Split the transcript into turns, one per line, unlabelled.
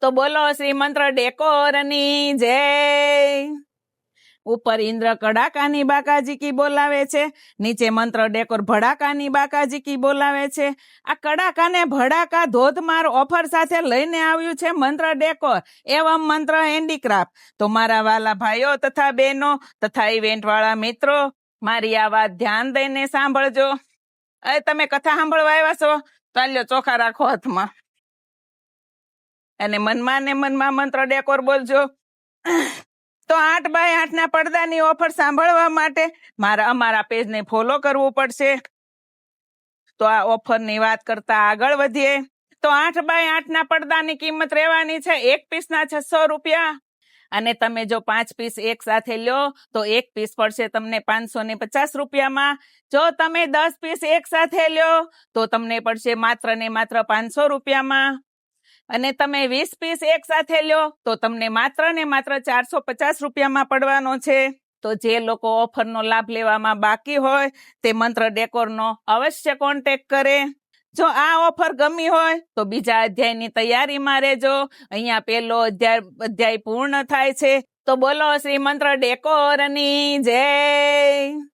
તો બોલો શ્રી મંત્ર ડેકોરની જય। ઉપર ઇન્દ્ર કડાકાની બાકાજી કી બોલાવે છે, નીચે મંત્ર ડેકોર ભડાકાની બાકાજી કી બોલાવે છે। આ કડાકા ને ભડાકા ધોધમાર ઓફર સાથે લઈને આવ્યું છે મંત્ર ડેકોર એવમ મંત્ર હેન્ડીક્રાફ્ટ। તો મારા વાલા ભાઈઓ તથા બહેનો તથા ઇવેન્ટ વાળા મિત્રો, મારી આ વાત ધ્યાન દઈને સાંભળજો। તમે કથા સાંભળવા આવ્યા છો? ચાલ્યો ચોખા રાખો હાથમાં અને મનમાં ને મનમાં મંત્ર ડેકોર બોલજો। તો 8x8 ના પડદાની ઓફર સાંભળવા માટે અમારા પેજને ફોલો કરવું પડશે। તો આ ઓફરની વાત કરતા આગળ વધીએ તો 8x8 ના પડદાની કિંમત રહેવાની છે એક પીસના 600 રૂપિયા। અને તમે જો 5 પીસ એક સાથે લ્યો તો એક પીસ પડશે તમને 550 રૂપિયામાં। જો તમે 10 પીસ એક સાથે લ્યો તો તમને પડશે માત્ર ને માત્ર 500 રૂપિયામાં। અને તમે 20 પીસ એક સાથે લ્યો તો તમને માત્ર ને માત્ર 450 રૂપિયામાં પડવાનો છે। તો જે લોકો ઓફરનો લાભ લેવામાં બાકી હોય તે મંત્ર ડેકોરનો અવશ્ય કોન્ટેક્ટ કરે। જો આ ઓફર ગમી હોય તો બીજા અધ્યાયની તૈયારીમાં રહેજો। અહીંયા પહેલો અધ્યાય પૂર્ણ થાય છે। તો બોલો શ્રી મંત્ર ડેકોરની જય।